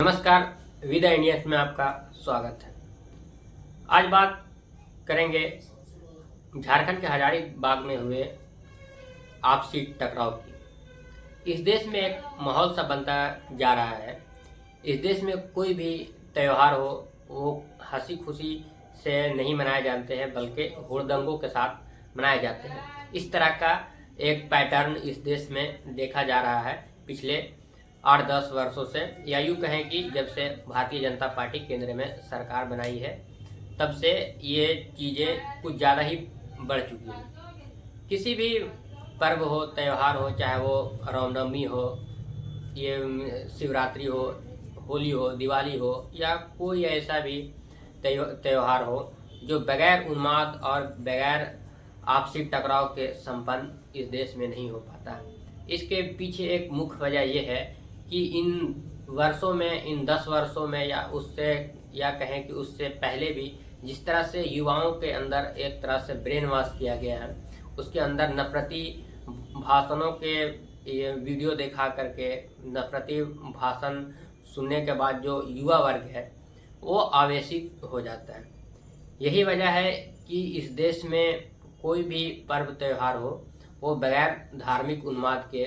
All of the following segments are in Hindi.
नमस्कार, विदा इंडियंस में आपका स्वागत है। आज बात करेंगे झारखंड के हजारीबाग में हुए आपसी टकराव की। इस देश में एक माहौल सा बनता जा रहा है। इस देश में कोई भी त्यौहार हो वो हंसी खुशी से नहीं मनाए जाते हैं, बल्कि हुड़दंगों के साथ मनाए जाते हैं। इस तरह का एक पैटर्न इस देश में देखा जा रहा है पिछले 8-10 वर्षों से, या यूँ कहें कि जब से भारतीय जनता पार्टी केंद्र में सरकार बनाई है तब से ये चीज़ें कुछ ज़्यादा ही बढ़ चुकी हैं। किसी भी पर्व हो, त्यौहार हो, चाहे वो रामनवमी हो, ये शिवरात्रि हो, होली हो, दिवाली हो, या कोई ऐसा भी त्यौहार हो जो बगैर उन्माद और बगैर आपसी टकराव के संपन्न इस देश में नहीं हो पाता। इसके पीछे एक मुख्य वजह यह है कि इन वर्षों में, इन 10 वर्षों में या उससे, या कहें कि उससे पहले भी, जिस तरह से युवाओं के अंदर एक तरह से ब्रेन वॉश किया गया है, उसके अंदर नफरती भाषणों के ये वीडियो दिखा करके नफरती भाषण सुनने के बाद जो युवा वर्ग है वो आवेशित हो जाता है। यही वजह है कि इस देश में कोई भी पर्व त्यौहार हो वो बगैर धार्मिक उन्माद के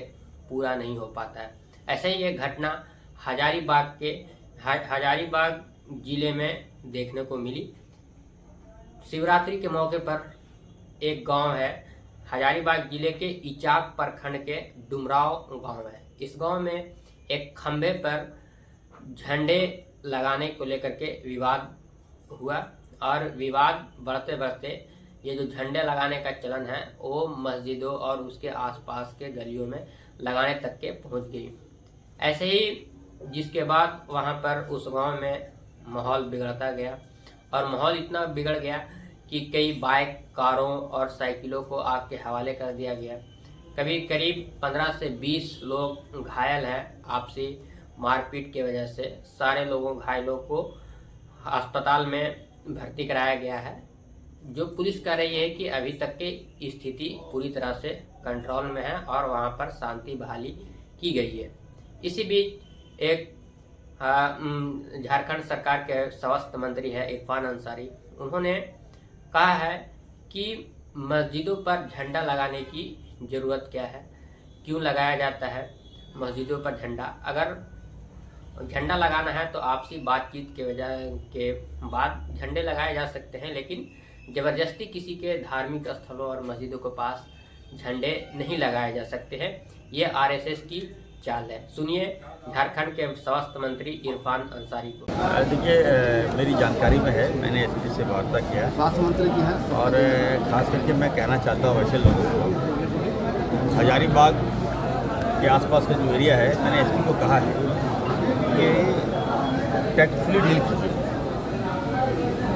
पूरा नहीं हो पाता है। ऐसे ही एक घटना हजारीबाग जिले में देखने को मिली। शिवरात्रि के मौके पर एक गांव है, हजारीबाग जिले के इचाक प्रखंड के डुमराव गांव है। इस गांव में एक खंभे पर झंडे लगाने को लेकर के विवाद हुआ, और विवाद बढ़ते बढ़ते ये जो झंडे लगाने का चलन है वो मस्जिदों और उसके आसपास के गलियों में लगाने तक के पहुंच गई। ऐसे ही जिसके बाद वहां पर उस गांव में माहौल बिगड़ता गया, और माहौल इतना बिगड़ गया कि कई बाइक, कारों और साइकिलों को आग के हवाले कर दिया गया। कभी करीब 15 से 20 लोग घायल हैं आपसी मारपीट की वजह से। सारे घायलों को अस्पताल में भर्ती कराया गया है। जो पुलिस कह रही है कि अभी तक की स्थिति पूरी तरह से कंट्रोल में है और वहां पर शांति बहाली की गई है। इसी बीच एक झारखंड सरकार के स्वास्थ्य मंत्री है इरफान अंसारी, उन्होंने कहा है कि मस्जिदों पर झंडा लगाने की ज़रूरत क्या है, क्यों लगाया जाता है मस्जिदों पर झंडा। अगर झंडा लगाना है तो आपसी बातचीत के वजह के बाद झंडे लगाए जा सकते हैं, लेकिन ज़बरदस्ती किसी के धार्मिक स्थलों और मस्जिदों के पास झंडे नहीं लगाए जा सकते हैं। ये आरएसएस की चाल है। सुनिए झारखंड के स्वास्थ्य मंत्री इरफान अंसारी को। देखिए, मेरी जानकारी में है, मैंने एसपी से वार्ता किया, स्वास्थ्य मंत्री की है, और ख़ास करके मैं कहना चाहता हूँ ऐसे लोगों को, हजारीबाग के आसपास का जो एरिया है, मैंने एसपी को कहा है कि टैक्सफुली डील कीजिए।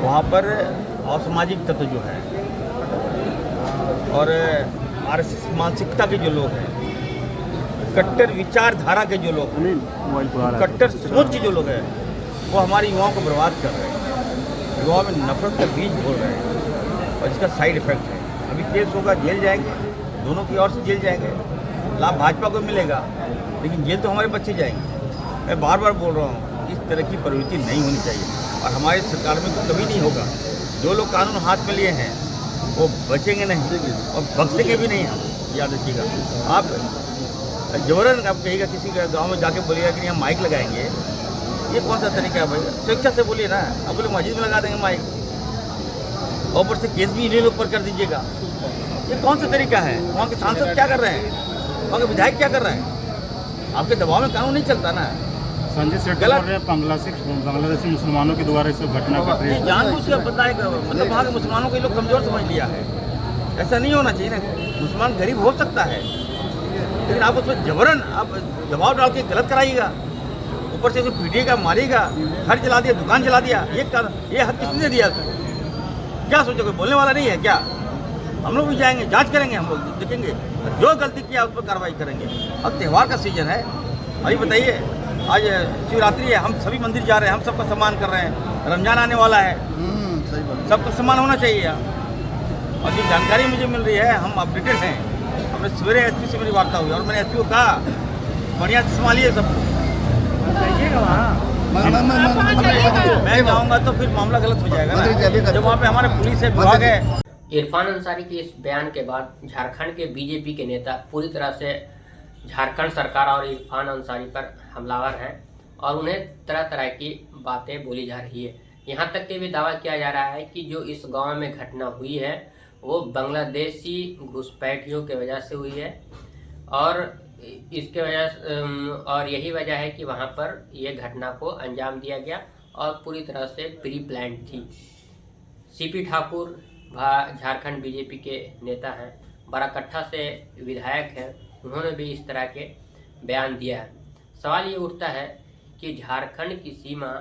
वहाँ पर असामाजिक तत्व जो है और आरएसएस मानसिकता के जो लोग हैं, कट्टर विचारधारा के जो लोग हैं, कट्टर सोच के जो लोग हैं, वो हमारे युवाओं को बर्बाद कर रहे हैं, युवाओं में नफरत का बीज बोल रहे हैं, और इसका साइड इफेक्ट है। अभी केस होगा, जेल जाएंगे, दोनों की ओर से जेल जाएंगे। लाभ भाजपा को मिलेगा, लेकिन जेल तो हमारे बच्चे जाएंगे। मैं बार बार बोल रहा हूँ, इस तरह की प्रवृत्ति नहीं होनी चाहिए, और हमारी सरकार में तो कभी नहीं होगा। जो लोग कानून हाथ में लिए हैं वो बचेंगे नहीं और बख्शेंगे भी नहीं। हम याद रखिएगा, आप जबरन आप कहिएगा किसी के गांव में जाके बोलिएगा कि यहाँ माइक लगाएंगे, ये कौन सा तरीका है भाई? स्वेच्छा से बोलिए ना। अब बोले मस्जिद में लगा देंगे माइक, और ऊपर से केस भी इन्हीं लोग पर कर दीजिएगा, ये कौन सा तरीका है? वहाँ के सांसद क्या कर रहे हैं, वहाँ के विधायक क्या कर रहे हैं? आपके दबाव में कानून नहीं चलता ना। संजय सेठ बांग्लादेशी मुसलमानों के द्वारा इस घटना का जानबूझ कर बताएगा, मतलब वहाँ के मुसलमानों को लोग कमजोर समझ लिया है। ऐसा नहीं होना चाहिए ना। मुसलमान गरीब हो सकता है, लेकिन आप उसमें जबरन आप दबाव डाल के गलत कराइएगा, ऊपर से उसको पीटिएगा, मारिएगा, घर जला दिया, दुकान जला दिया, ये हक किसने दिया? क्या सोचो, कोई बोलने वाला नहीं है क्या? हम लोग भी जाएंगे, जांच करेंगे, हम लोग देखेंगे, जो गलती किया उस पर कार्रवाई करेंगे। अब त्यौहार का सीजन है। अभी बताइए, आज शिवरात्रि है, हम सभी मंदिर जा रहे हैं, हम सबका सम्मान कर रहे हैं। रमजान आने वाला है, सबका सम्मान होना चाहिए। और जो जानकारी मुझे मिल रही है, हम अपडेटेड हैं। हमने सवेरे एसपी से मेरी वार्ता हुई और मैंने एसपी को कहा बढ़िया से संभालिए सब, जाइएगा वहाँ। मैं जाऊंगा तो फिर मामला गलत हो जाएगा ना, जब वहाँ पे हमारे पुलिस है, विभाग है। इरफान अंसारी के इस बयान के बाद झारखंड के बीजेपी के नेता पूरी तरह से झारखंड सरकार और इरफान अंसारी पर हमलावर हैं और उन्हें तरह तरह की बातें बोली जा रही है। यहाँ तक कि भी दावा किया जा रहा है कि जो इस गांव में घटना हुई है वो बांग्लादेशी घुसपैठियों की वजह से हुई है और इसके वजह और यही वजह है कि वहाँ पर यह घटना को अंजाम दिया गया और पूरी तरह से प्री प्लान थी। सीपी ठाकुर झारखंड बीजेपी के नेता हैं, बराकट्ठा से विधायक हैं, उन्होंने भी इस तरह के बयान दिया है। सवाल ये उठता है कि झारखंड की सीमा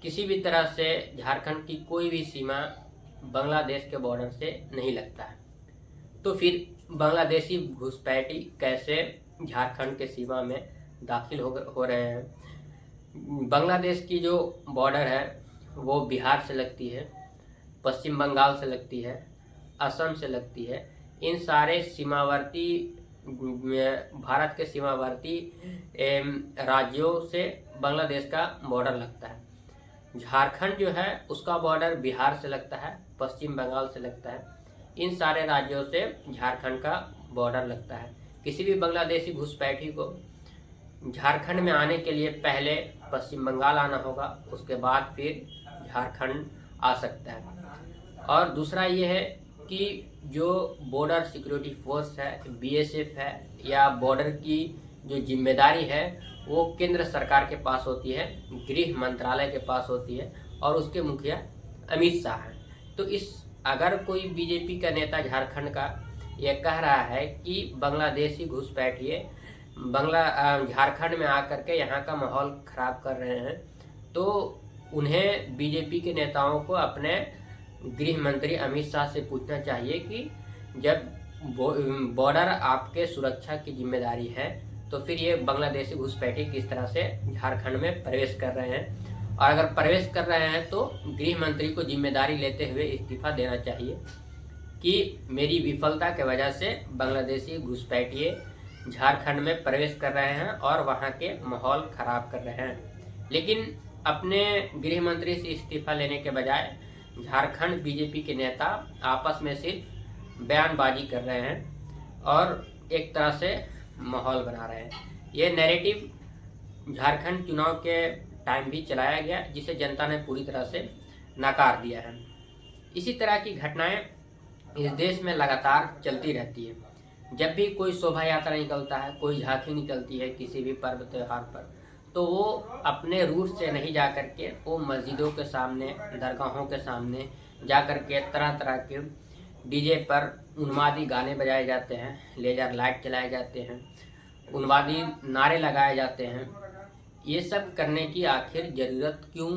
किसी भी तरह से, झारखंड की कोई भी सीमा बांग्लादेश के बॉर्डर से नहीं लगता है, तो फिर बांग्लादेशी घुसपैठी कैसे झारखंड के सीमा में दाखिल हो रहे हैं। बांग्लादेश की जो बॉर्डर है वो बिहार से लगती है, पश्चिम बंगाल से लगती है, असम से लगती है। इन सारे सीमावर्ती भारत के सीमावर्ती राज्यों से बांग्लादेश का बॉर्डर लगता है। झारखंड जो है उसका बॉर्डर बिहार से लगता है, पश्चिम बंगाल से लगता है। इन सारे राज्यों से झारखंड का बॉर्डर लगता है। किसी भी बांग्लादेशी घुसपैठी को झारखंड में आने के लिए पहले पश्चिम बंगाल आना होगा, उसके बाद फिर झारखंड आ सकता है। और दूसरा ये है कि जो बॉर्डर सिक्योरिटी फोर्स है, बीएसएफ है, या बॉर्डर की जो जिम्मेदारी है वो केंद्र सरकार के पास होती है, गृह मंत्रालय के पास होती है और उसके मुखिया अमित शाह हैं। तो अगर कोई बीजेपी का नेता झारखंड का ये कह रहा है कि बांग्लादेशी घुसपैठिए झारखंड में आकर के यहाँ का माहौल खराब कर रहे हैं, तो उन्हें बीजेपी के नेताओं को अपने गृह मंत्री अमित शाह से पूछना चाहिए कि जब बॉर्डर आपके सुरक्षा की जिम्मेदारी है तो फिर ये बांग्लादेशी घुसपैठी किस तरह से झारखंड में प्रवेश कर रहे हैं, और अगर प्रवेश कर रहे हैं तो गृह मंत्री को जिम्मेदारी लेते हुए इस्तीफा देना चाहिए कि मेरी विफलता के वजह से बांग्लादेशी घुसपैठिए झारखंड में प्रवेश कर रहे हैं और वहाँ के माहौल खराब कर रहे हैं। लेकिन अपने गृह मंत्री से इस्तीफा लेने के बजाय झारखंड बीजेपी के नेता आपस में सिर्फ बयानबाजी कर रहे हैं और एक तरह से माहौल बना रहे हैं। ये नैरेटिव झारखंड चुनाव के टाइम भी चलाया गया, जिसे जनता ने पूरी तरह से नकार दिया है। इसी तरह की घटनाएं इस देश में लगातार चलती रहती है। जब भी कोई शोभा यात्रा निकलता है, कोई झांकी निकलती है किसी भी पर्व त्यौहार पर, तो वो अपने रूट से नहीं जा कर के वो मस्जिदों के सामने, दरगाहों के सामने जा कर के तरह तरह के डीजे पर उन्मादी गाने बजाए जाते हैं, लेजर लाइट चलाए जाते हैं, उन्मादी नारे लगाए जाते हैं। ये सब करने की आखिर ज़रूरत क्यों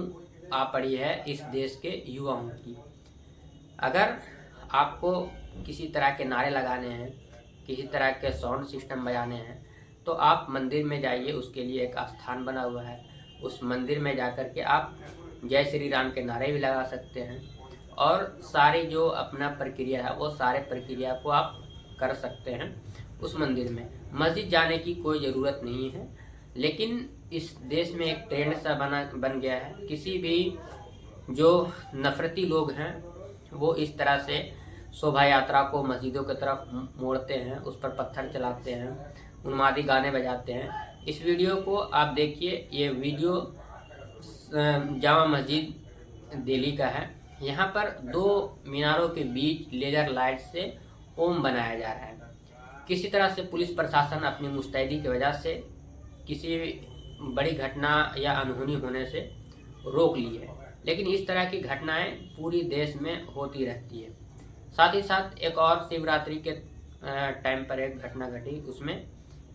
आ पड़ी है इस देश के युवाओं की। अगर आपको किसी तरह के नारे लगाने हैं, किसी तरह के साउंड सिस्टम बजाने हैं, तो आप मंदिर में जाइए, उसके लिए एक स्थान बना हुआ है। उस मंदिर में जाकर के आप जय श्री राम के नारे भी लगा सकते हैं और सारी जो अपना प्रक्रिया है वो सारे प्रक्रिया को आप कर सकते हैं उस मंदिर में। मस्जिद जाने की कोई ज़रूरत नहीं है। लेकिन इस देश में एक ट्रेंड सा बन गया है, किसी भी जो नफरती लोग हैं वो इस तरह से शोभा यात्रा को मस्जिदों की तरफ मोड़ते हैं, उस पर पत्थर चलाते हैं, उन्मादी गाने बजाते हैं। इस वीडियो को आप देखिए, ये वीडियो जामा मस्जिद दिल्ली का है। यहाँ पर 2 मीनारों के बीच लेजर लाइट से ओम बनाया जा रहा है। किसी तरह से पुलिस प्रशासन अपनी मुस्तैदी की वजह से किसी बड़ी घटना या अनहोनी होने से रोक ली है, लेकिन इस तरह की घटनाएं पूरी देश में होती रहती है। साथ ही साथ एक और शिवरात्रि के टाइम पर एक घटना घटी, उसमें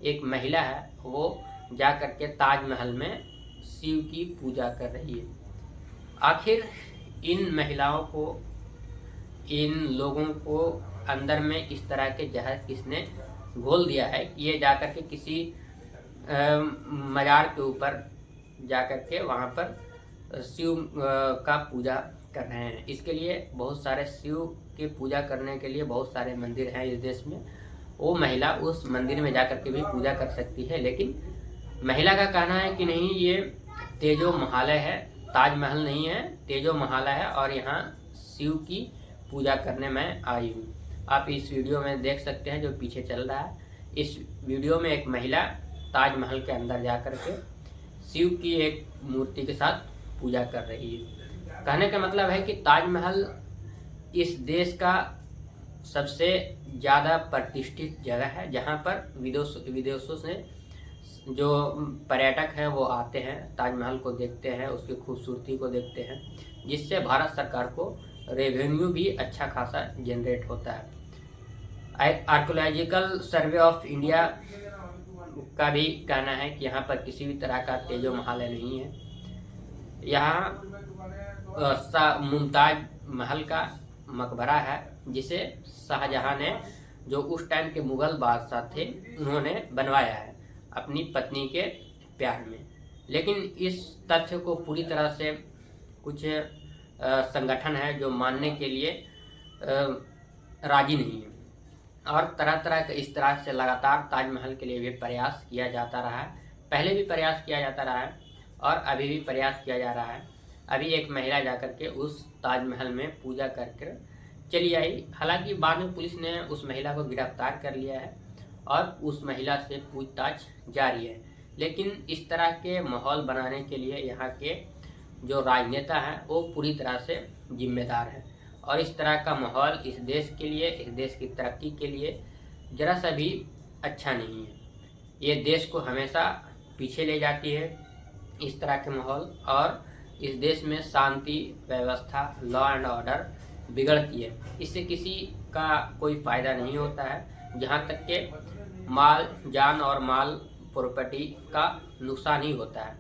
एक महिला है वो जा कर के ताजमहल में शिव की पूजा कर रही है। आखिर इन महिलाओं को, इन लोगों को अंदर में इस तरह के जहर किसने घोल दिया है कि ये जाकर के किसी मजार के ऊपर जाकर के वहाँ पर शिव का पूजा कर रहे हैं। इसके लिए बहुत सारे शिव की पूजा करने के लिए बहुत सारे मंदिर हैं इस देश में। वो महिला उस मंदिर में जाकर के भी पूजा कर सकती है, लेकिन महिला का कहना है कि नहीं, ये तेजो महालय है, ताजमहल नहीं है, तेजो महालय है और यहाँ शिव की पूजा करने मैं आई हूँ। आप इस वीडियो में देख सकते हैं जो पीछे चल रहा है। इस वीडियो में एक महिला ताजमहल के अंदर जा कर के शिव की एक मूर्ति के साथ पूजा कर रही है। कहने का मतलब है कि ताजमहल इस देश का सबसे ज़्यादा प्रतिष्ठित जगह है, जहाँ पर विदेशों से जो पर्यटक हैं वो आते हैं, ताजमहल को देखते हैं, उसकी खूबसूरती को देखते हैं, जिससे भारत सरकार को रेवेन्यू भी अच्छा खासा जनरेट होता है। आर्कोलॉजिकल सर्वे ऑफ इंडिया का भी कहना है कि यहाँ पर किसी भी तरह का तेजो महालय नहीं है। यहाँ मुमताज महल का मकबरा है, जिसे शाहजहां ने, जो उस टाइम के मुगल बादशाह थे, उन्होंने बनवाया है अपनी पत्नी के प्यार में। लेकिन इस तथ्य को पूरी तरह से कुछ संगठन है जो मानने के लिए राजी नहीं है, और तरह तरह के इस तरह से लगातार ताजमहल के लिए भी प्रयास किया जाता रहा है। पहले भी प्रयास किया जाता रहा है और अभी भी प्रयास किया जा रहा है। अभी एक महिला जाकर के उस ताजमहल में पूजा करके चली आई। हालांकि बाद में पुलिस ने उस महिला को गिरफ्तार कर लिया है और उस महिला से पूछताछ जारी है। लेकिन इस तरह के माहौल बनाने के लिए यहाँ के जो राजनेता हैं वो पूरी तरह से जिम्मेदार हैं, और इस तरह का माहौल इस देश के लिए, इस देश की तरक्की के लिए ज़रा सा भी अच्छा नहीं है। ये देश को हमेशा पीछे ले जाती है इस तरह के माहौल, और इस देश में शांति व्यवस्था, लॉ एंड ऑर्डर बिगड़ती है। इससे किसी का कोई फ़ायदा नहीं होता है, जहाँ तक के माल जान और माल प्रॉपर्टी का नुकसान ही होता है।